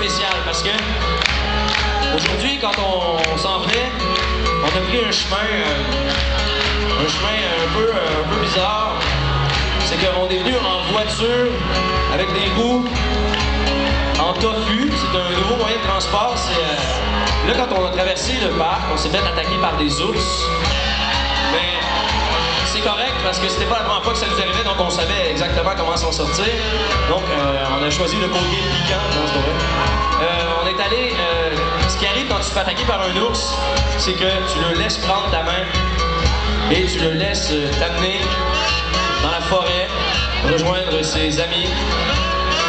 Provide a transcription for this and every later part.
spécial parce que aujourd'hui, quand on s'en venait, on a pris un chemin un peu bizarre. C'est qu'on est venu en voiture avec des roues en tofu. C'est un nouveau moyen de transport. Là, quand on a traversé le parc, on s'est fait attaquer par des ours. Mais c'est correct parce que c'était pas la première fois que ça nous arrivait, donc on savait exactement comment s'en sortir. Donc, on a choisi le côté piquant. Non, c'est vrai. On est allé. Ce qui arrive quand tu te fais attaquer par un ours, c'est que tu le laisses prendre ta main et tu le laisses t'amener dans la forêt, rejoindre ses amis.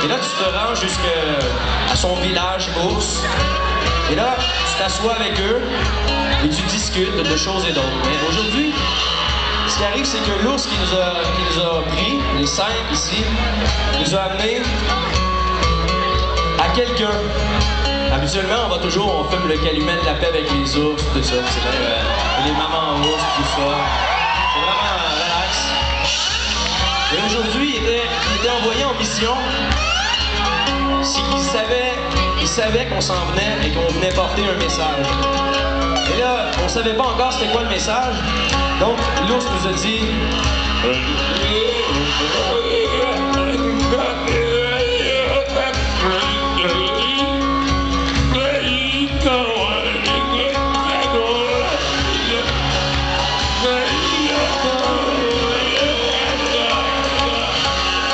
Et là, tu te rends jusqu'à son village ours. Et là, tu t'assois avec eux et tu discutes de choses et d'autres. Mais aujourd'hui, ce qui arrive, c'est que l'ours qui nous a pris, les 5 ici, nous a amené à quelqu'un. Habituellement, on fume le calumet de la paix avec les ours, tout ça. C'est vrai, les mamans ours, tout ça. C'est vraiment relax. Et aujourd'hui, il était envoyé en mission. Il savait qu'on s'en venait et qu'on venait porter un message. Et là, on savait pas encore c'était quoi le message. Donc, l'ours nous a dit...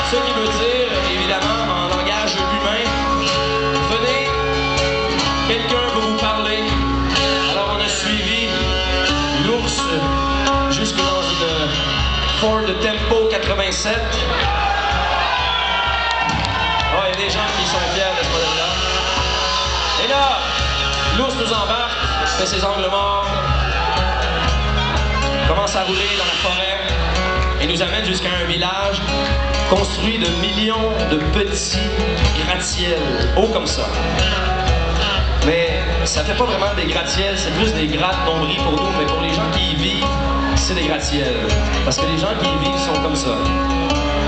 Ce qui veut dire, évidemment, en langage humain, venez, quelqu'un veut vous parler. Alors on a suivi l'ours jusque dans une Ford Tempo 87. Oh, il y a des gens qui sont fiers de ce modèle-là. Et là, l'ours nous embarque, fait ses angles morts, commence à rouler dans la forêt et nous amène jusqu'à un village construit de millions de petits gratte-ciels, hauts comme ça. Mais ça fait pas vraiment des gratte-ciels, c'est plus des gratte-nombris pour nous, mais pour les gens qui y vivent, c'est des gratte-ciels. Parce que les gens qui y vivent sont comme ça.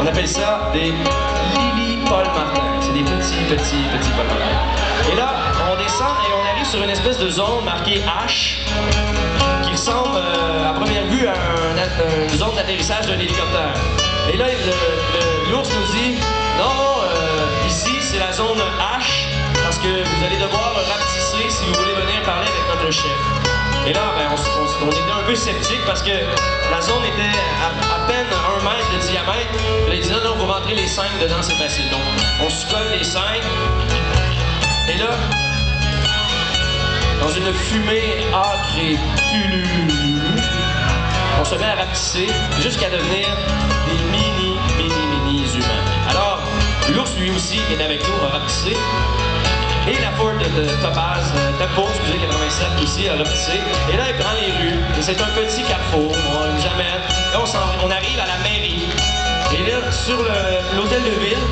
On appelle ça des Lily-Paul Martin. C'est des petits Paul Martin. Et là, on descend et on arrive sur une espèce de zone marquée H, qui ressemble à première vue à une zone d'atterrissage d'un hélicoptère. Et là, l'ours nous dit, non, ici, c'est la zone H, parce que vous allez devoir rapetisser si vous voulez venir parler avec notre chef. Et là, ben, on était un peu sceptiques parce que la zone était à peine 1 mètre de diamètre. Là, il dit, non, vous rentrez les 5 dedans, c'est facile. Donc, on se colle les 5. Et là, dans une fumée âcre et pullulule, on se met à rapetisser jusqu'à devenir des mini humains. Alors, l'ours lui aussi est avec nous, a rapetissé. Et la Ford de Tempo 87 aussi a rapetissé. Et là, il prend les rues. Et c'est un petit carrefour. On nous amène. Là, on arrive à la mairie. Et là, sur l'hôtel de ville,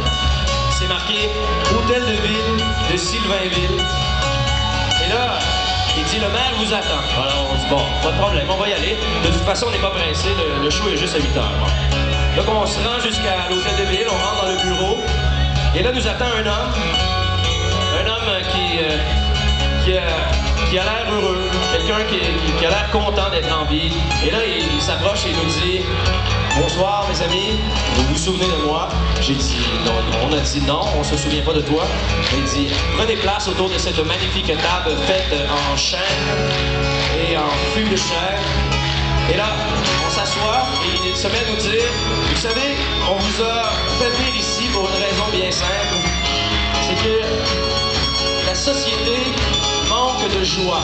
c'est marqué Hôtel de ville de Sylvainville. Et là, il dit, le maire vous attend. Alors, on dit, bon, pas de problème, on va y aller. De toute façon, on n'est pas pressé, le show est juste à 8 heures. Bon. Donc, on se rend jusqu'à l'hôtel de ville, on rentre dans le bureau. Et là, nous attend un homme qui a l'air heureux, quelqu'un qui a l'air content d'être en vie. Et là, il s'approche et il nous dit, bonsoir, mes amis, vous vous souvenez de moi? J'ai dit, non, on a dit non, on se souvient pas de toi. Il dit, prenez place autour de cette magnifique table faite en chêne et en fût de chêne. Et là, on s'assoit et il se met à nous dire, vous savez, on vous a fait venir ici pour une raison bien simple. C'est que la société manque de joie.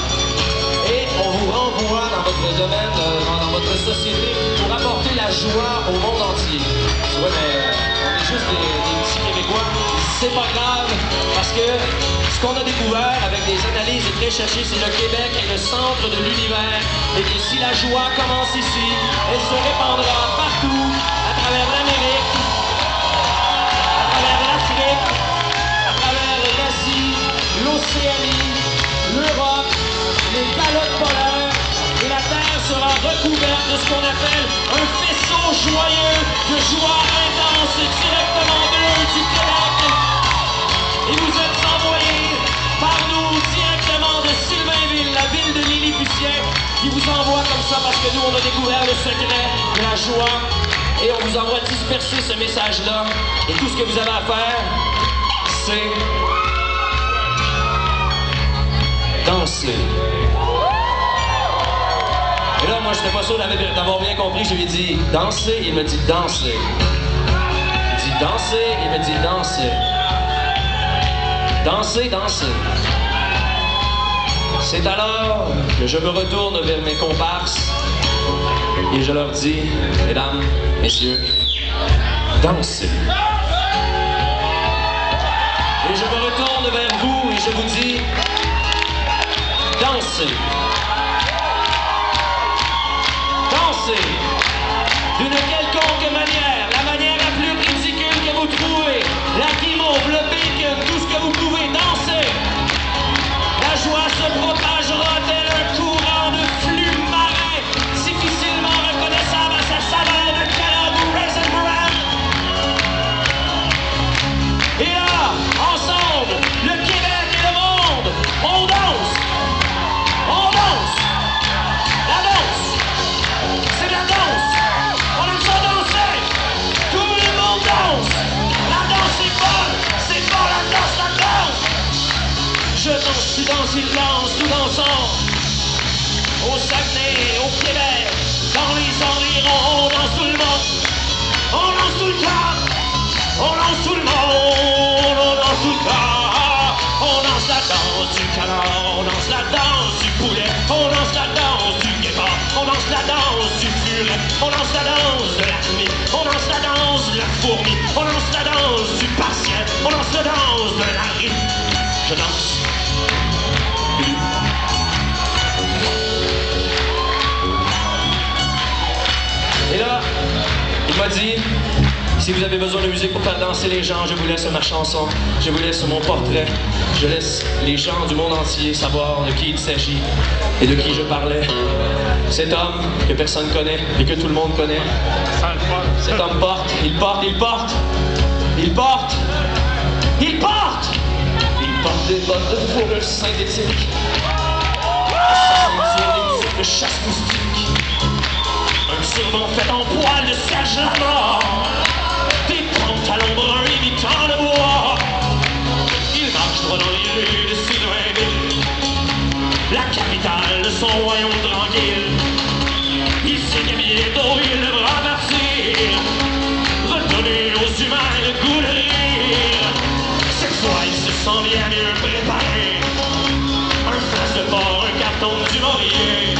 Et on vous renvoie dans votre domaine, dans votre société, pour apporter la joie au monde entier. Ouais, mais on est juste des petits Québécois. C'est pas grave, parce que ce qu'on a découvert avec des analyses très cherchées, c'est le Québec est le centre de l'univers. Et que si la joie commence ici, elle se répandra partout, à travers l'Amérique, à travers l'Afrique, à travers l'Asie, l'Océanie, l'Europe, les calottes polaires, et la Terre sera recouverte de ce qu'on appelle un faisceau joyeux de joie intense directement du Québec. Et vous êtes envoyés qui vous envoie comme ça parce que nous, on a découvert le secret de la joie. Et on vous envoie disperser ce message-là. Et tout ce que vous avez à faire, c'est danser. Et là, moi, je n'étais pas sûr d'avoir bien compris. Je lui ai dit danser. Il me dit danser. Il dit danser. Il me dit danser. Danser, danser. C'est alors que je me retourne vers mes comparses et je leur dis, mesdames, messieurs, dansez. Et je me retourne vers vous et je vous dis, dansez. Dansez. D'une quelconque manière, la manière la plus ridicule que vous trouvez, la guimauve, le bacon, tout ce que vous pouvez, dansez. La joie se propagera tel un courant de flux marin, difficilement reconnaissable à sa saveur de Kellogg ou Raisin Bran. Et là, ensemble, le Québec et le monde, on danse! On danse! La danse! C'est de la danse! On aime ça danser! Tout le monde danse! La danse est bonne! C'est bon la danse, la danse! Je danse, tu danses, il danse, tout dansons. Au Saguenay, au Québec, dans les environs, on danse tout le monde. On danse tout le corps. On danse tout le monde. On danse tout le corps. On danse la danse du canard. On danse la danse du poulet. On danse la danse du guépard. On danse la danse du furet. On danse la danse de la nuit. On danse la danse de la fourmi. On danse la danse du patient. On danse la danse de la rue. Je danse. Et là, il m'a dit, si vous avez besoin de musique pour faire danser les gens, je vous laisse ma chanson, je vous laisse mon portrait, je laisse les gens du monde entier savoir de qui il s'agit et de qui je parlais. Cet homme que personne connaît et que tout le monde connaît. Cet homme porte, il porte, il porte, il porte, il porte. Il porte des bottes de fourrure synthétique, de chasse moustique. Un surnom fait en poil de serge la mort. Des pantalons bruns imitant le bois. Il marche droit dans les rues de Sylvainville, la capitale de son royaume tranquille. Il s'est gagné d'eau, il devra partir, redonner aux humains le goût de rire. Cette fois il se sent bien mieux préparé. Un flash de porc, un carton du Maurier.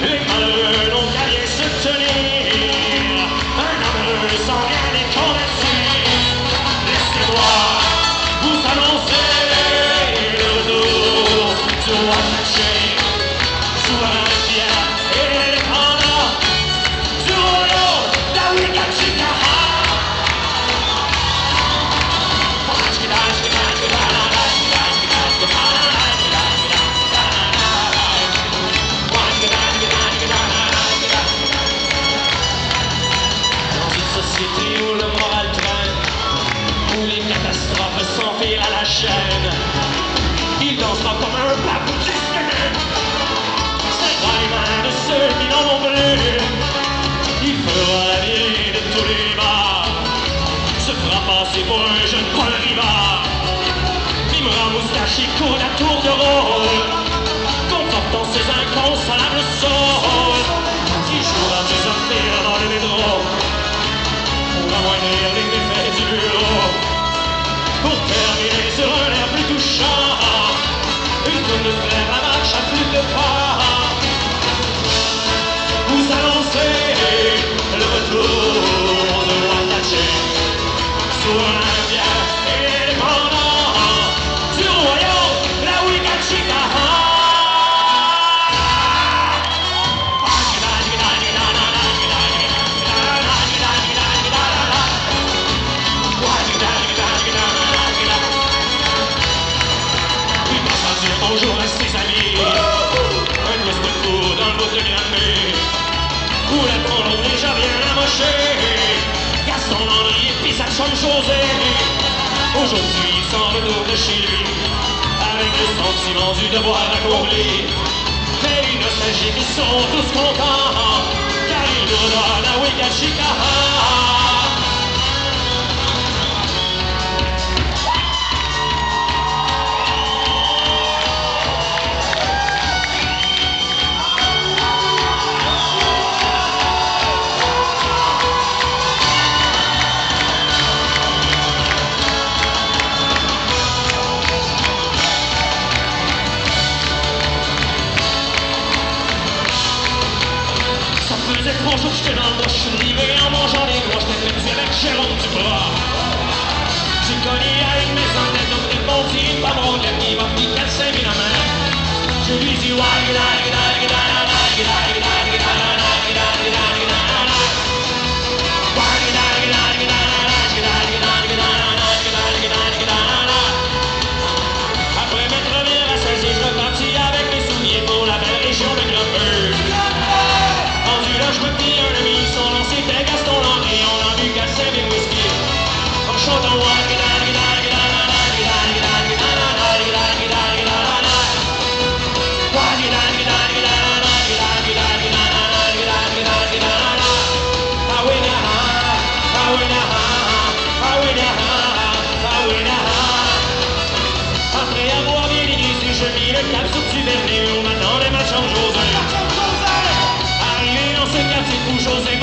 Les malheureux n'ont qu'à rien se tenir. Un homme heureux sans rien les convertir. Laissez-moi vous annoncer le retour du roi Taché, souverain fier et indépendant du royaume d'Awigachikaha. Où le moral traîne, où les catastrophes s'enfilent à la chaîne, il dansera comme un babou du semaine. Serrera les mains de ceux qui n'en ont plus. Il fera la vie de tous les bars, se fera passer pour un jeune Paul Rivard. Mimera moustache et coude à tour de rôle, confortant ses inconsolables saules. Qui jouera des affaires dans le métro, amoindrir les méfaits du bureau, pour terminer sur un air plus touchant, une tourne de frère à marche à plus de pas. Vous annoncez le retour de roi Taché, souverain fier et indépendant du royaume d'Awigachikaha. Bonjour à ses amis, un twist de fou dans le bout de Granby, où la prendre déjà bien amochée. Gaston Landry et puis sa chum José. Aujourd'hui il s'en retourne chez lui, avec le sentiment du devoir accompli. Mais il ne nostalgiques, ils sont tous contents, car ils nous donnent un week-end chic. Bonjour, j'étais dans le bois, je suis livré en mangeant des doigts, j'étais perdu avec Jérôme Dubras. J'ai cogné avec mes antennes, donc des bons tirs, pas mon gars, qui m'a pris 4-5 000 à main. Je lui dis, après m'être revenu à Saint-Cy, je repartis avec mes souliers pour la belle région de Grumpeuse. Je me dis un ami, son nom c'était Gaston Landry, on a bu 4-5 000 whisky. En chantant après avoir bien dégrissé, je mis le cap sur Duvernay, où maintenant les matchs changent aux heures. Arrivé dans ce quartier où José